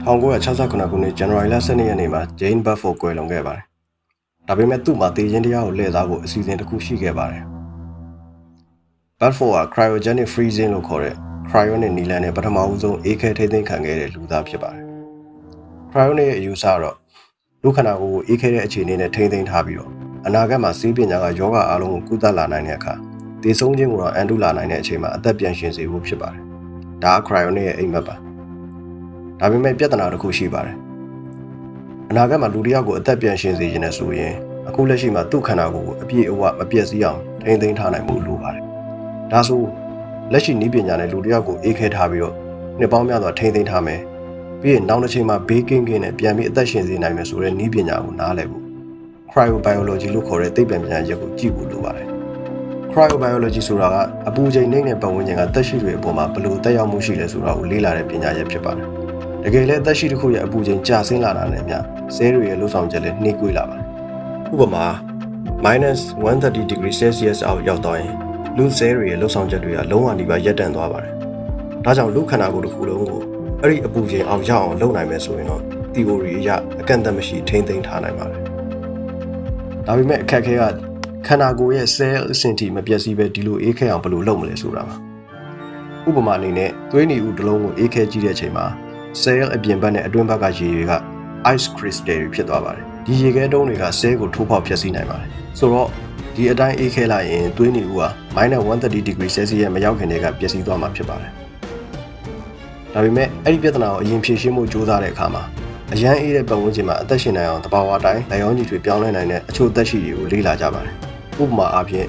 1969ခုနှစ်ဇန်နဝါရီလ12ရက်နေ့မှာ Jane Bufford ကွယ်လွန်ခဲ့ပါတယ်။ဒါပေမဲ့သူ့မှာတည်ခြင်းတရားကိုလှည့်စားဖို့အစီအစဉ်တစ်ခုရှိခဲ့ပါတယ်။ Bufford က cryogenic freezing လို့ခေါ်တဲ့ cryonic နည်းလမ်းနဲ့ပထမဦးဆုံးအေးခဲထိန်းသိမ်းခံခဲ့တဲ့လူသားဖြစ်ပါတယ်။ cryonic ရဲ့အယူအဆကတော့လူခန္ဓာကိုယ်ကိုအေးခဲတဲ့အခြေအနေနဲ့ထိန်းသိမ်းထားပြီးတော့အနာဂတ်မှာဆေးပညာကယောဂအားလုံးကိုကုသလာနိုင်တဲ့အခါတည်ဆုံးခြင်းကိုတော့အန်တုလာနိုင်တဲ့အချိန်မှာအသက်ပြန်ရှင်စေဖို့ဖြစ်ပါတယ်။ဒါက cryonic ရဲ့အိမ်မက်ပါ။ဒါပေမဲ့ပြဿနာတစ်ခုရှိပါတယ်။အနာဂတ်မှာလူတစ်ယောက်ကိုအသက်ပြန်ရှင်စေခြင်းနဲ့ဆိုရင်အခုလက်ရှိမှာသူ့ခန္ဓာကိုယ်ကိုအပြည့်အဝမပြည့်စည်အောင်ထိန်းသိမ်းထားနိုင်မှုလိုပါတယ်။ဒါဆိုလက်ရှိနည်းပညာနဲ့လူတစ်ယောက်ကိုအေးခဲထားပြီးတော့နှစ်ပေါင်းများစွာထိန်းသိမ်းထားမယ်။ပြီးရင်နောက်တစ်ချိန်မှာဘေးကင်းကင်းနဲ့ပြန်ပြီးအသက်ရှင်စေနိုင်မယ်ဆိုတဲ့နည်းပညာကိုနားလည်ဖို့ cryobiology လို့ခေါ်တဲ့သိပ္ပံပညာရပ်ကိုကြည့်ဖို့လိုပါတယ်။ cryobiology ဆိုတာကအပူချိန်နှိမ့်တဲ့ပတ်ဝန်းကျင်ကသက်ရှိတွေအပေါ်မှာဘယ်လိုသက်ရောက်မှုရှိလဲဆိုတာကိုလေ့လာတဲ့ပညာရပ်ဖြစ်ပါတယ်။တကယ်လည်းသက်ရှိတစ်ခုရဲ့အပူချိန်ကျဆင်းလာတာနဲ့မျှဆဲတွေရဲ့လှုပ်ဆောင်ချက်လည်းနှေးကွေးလာပါတယ်။ဥပမာ -130 degree Celsius အောက်ရောက်သွားရင်လူဆဲတွေရဲ့လှုပ်ဆောင်ချက်တွေကလုံးဝနီးပါးရပ်တန့်သွားပါတယ်။ဒါကြောင့်လူခန္ဓာကိုယ်တစ်ခုလုံးကိုအဲ့ဒီအပူချိန်အောက်ရောက်အောင်လုပ်နိုင်မယ်ဆိုရင်တော့ theory အရအကန့်အသတ်မရှိထိန်းသိမ်းထားနိုင်ပါတယ်။ဒါပေမဲ့အခက်အခဲကခန္ဓာကိုယ်ရဲ့ cell အဆင့်ထိမပျက်စီးပဲဒီလိုအေးခဲအောင်ဘယ်လိုလုပ်မလဲဆိုတာပါ။ဥပမာအနေနဲ့သွေးနီဦးတစ်လုံးကိုအေးခဲကြည့်တဲ့အချိန်မှာ cell အပြင်ဘက်နဲ့အတွင်းဘက်ကရေတွေက ice crystal တွေဖြစ်သွားပါတယ်။ဒီရေခဲတုံးတွေက cell ကိုထိုးဖောက်ဖျက်ဆီးနိုင်ပါတယ်။ဆိုတော့ဒီအတိုင်းအေးခဲလိုက်ရင်သွေးနီဦးက -130 degree Celsius မရောက်ခင်တည်းကပျက်စီးသွားမှာဖြစ်ပါတယ်။ဒါပေမဲ့အဲ့ဒီပြဿနာကိုအရင်ဖြေရှင်းဖို့ကြိုးစားတဲ့အခါမှာအရန်အေးတဲ့ပတ်ဝန်းကျင်မှာအသက်ရှင်နိုင်အောင်တဘာဝတိုင်းလက်ရောကြီးတွေပြောင်းလဲနိုင်တဲ့အချို့သက်ရှိတွေကိုလေ့လာကြပါတယ်။ဥပမာအားဖြင့်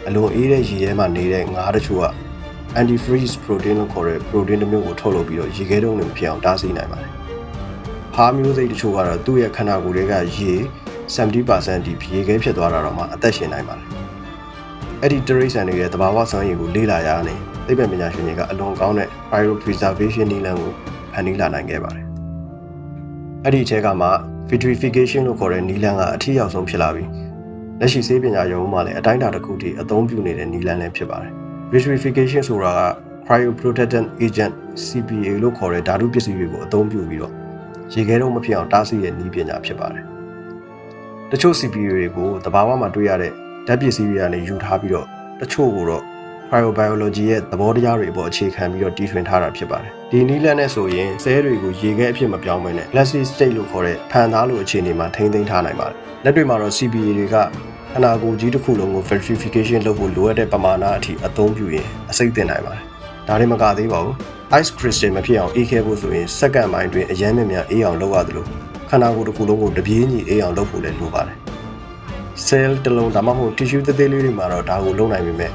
အလွန်အေးတဲ့ရေထဲမှာနေတဲ့ငါးတချို့က antifreeze protein လို့ခေါ်တဲ့ protein တစ်မျိုးကိုထုတ်လုပ်ပြီးတော့ရေခဲတုံးတွေမဖြစ်အောင်တားဆီးနိုင်ပါတယ်။ဖားမျိုးစိတ်တချို့ကတော့သူ့ရဲ့ခန္ဓာကိုယ်တွေကရေ 70% ဒီရေခဲဖြစ်သွားတာတော့မှအသက်ရှင်နိုင်ပါတယ်။အဲ့ဒီတရိษံတွေရဲ့တဘာဝစွမ်းရည်ကိုလေ့လာရတဲ့သိပ္ပံပညာရှင်တွေကအလွန်ကောင်းတဲ့ cryopreservation နည်းလမ်းကိုဖန်တီးလာနိုင်ခဲ့ပါတယ်။အဲ့ဒီအထက်ကမှ vitrification လို့ခေါ်တဲ့နည်းလမ်းကအထီးရောက်ဆုံးဖြစ်လာပြီးလက်ရှိဆေးပညာရုံးမှလည်းအတိုင်းအတာတစ်ခုထိအသုံးပြုနေတဲ့နည်းလမ်းလည်းဖြစ်ပါတယ်။ vitrification ဆိုတာက cryoprotectant agent CPA လို့ခေါ်တဲ့ဓာတုပစ္စည်းတွေကိုအသုံးပြုပြီးတော့ရေခဲတုံးမဖြစ်အောင်တားဆီးတဲ့နည်းပညာဖြစ်ပါတယ်။တချို့ CPA တွေကိုတဘာဝမှာတွေ့ရတဲ့ဓာတ်ပစ္စည်းတွေကနေယူထားပြီးတော့တချို့ကိုတော့ cryobiology ရဲ့သဘောတရားတွေအပေါ်အခြေခံပြီးတော့တည်ထွင်ထားတာဖြစ်ပါတယ်။ဒီနည်းလမ်းနဲ့ဆိုရင်ဆဲတွေကိုရေခဲအဖြစ်မပြောင်းဘဲနဲ့ glassy state လို့ခေါ်တဲ့ဖန်သားလိုအခြေအနေမှာထိန်းသိမ်းထားနိုင်ပါတယ်။လက်တွေ့မှာတော့ CPA တွေကခန္ဓာကိုယ်ကြီးတစ်ခုလုံးကို vitrification လုပ်ဖို့လိုအပ်တဲ့ပမာဏအထိအသုံးပြုရင်အစိမ့်တင်နိုင်ပါတယ်။ဒါလည်းမကသေးပါဘူး။ ice crystal မဖြစ်အောင်အေးခဲဖို့ဆိုရင်စက္ကန့်ပိုင်းအတွင်းအရမ်းမြများအေးအောင်လုပ်ရတယ်လို့ခန္ဓာကိုယ်တစ်ခုလုံးကိုတပြေးညီအေးအောင်လုပ်ဖို့လည်းလိုပါတယ်။ cell တစ်လုံးဒါမှမဟုတ် tissue သေးသေးလေးတွေမှာတော့ဒါကိုလုပ်နိုင်ပေမဲ့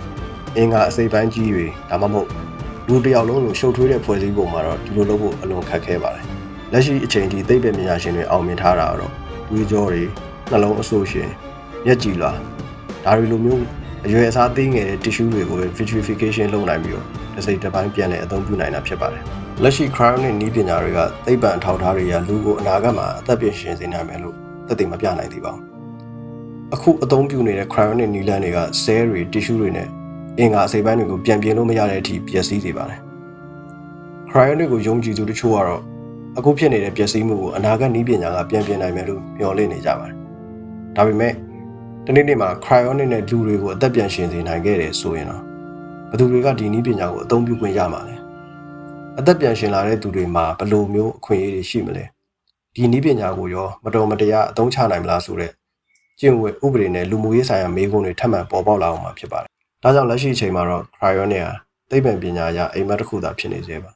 အင်္ဂါအစိပ်ပိုင်းကြီးတွေဒါမှမဟုတ်လူတစ်ယောက်လုံးကိုရှုပ်ထွေးတဲ့ဖွဲ့စည်းပုံမှာတော့ဒီလိုလုပ်ဖို့အလွန်ခက်ခဲပါတယ်။လက်ရှိအချိန်ထိသိပ္ပံပညာရှင်တွေအောင်မြင်ထားတာကတော့သွေးကြောတွေနှလုံးအဆိုးရှင်မျက်ကြည်လွှာဒါတွေလိုမျိုးအရွယ်အစားသေးငယ်တဲ့ tissue တွေကို vitrification လုပ်နိုင်ပြီးတော့တစ်စိတ်တစ်ပိုင်းပြန်လည်အသုံးပြုနိုင်တာဖြစ်ပါတယ်။လက်ရှိ cryonic နည်းပညာတွေကသိပ္ပံအထောက်အထားတွေရလူကိုအနာဂတ်မှာအသက်ပြင်ရှင်စေနိုင်မယ်လို့သက်သေမပြနိုင်သေးပါဘူး။အခုအသုံးပြုနေတဲ့ cryonic နည်းလမ်းတွေက cell တွေ tissue တွေနဲ့အင်္ဂါအစိပ်ပိုင်းတွေကိုပြန်ပြင်လို့မရတဲ့အထိပျက်စီးစေပါတယ်။ cryonic ကိုယုံကြည်သူတချို့ကတော့အခုဖြစ်နေတဲ့ပျက်စီးမှုကိုအနာဂတ်နည်းပညာကပြန်ပြင်နိုင်မယ်လို့မျှော်လင့်နေကြပါတယ်။ဒါပေမဲ့ဒီနေ့မှာ cryonic နဲ့လူတွေကိုအသက်ပြန်ရှင်စေနိုင်ခဲ့တယ်ဆိုရင်တော့ဘယ်သူတွေကဒီနည်းပညာကိုအသုံးပြုခွင့်ရမှာလဲ။အသက်ပြန်ရှင်လာတဲ့သူတွေမှာဘယ်လိုမျိုးအခွင့်အရေးတွေရှိမလဲ။ဒီနည်းပညာကိုရောမတော်မတရားအသုံးချနိုင်မလားဆိုတဲ့ကျင့်ဝတ်ဥပဒေနဲ့လူမှုရေးဆိုင်ရာမေးခွန်းတွေထပ်မံပေါ်ပေါက်လာအောင်မှာဖြစ်ပါတယ်။ဒါကြောင့်လက်ရှိအချိန်မှာတော့ cryonic ဟာသိပ္ပံပညာအရအိမ်မက်တစ်ခုသာဖြစ်နေသေးပါ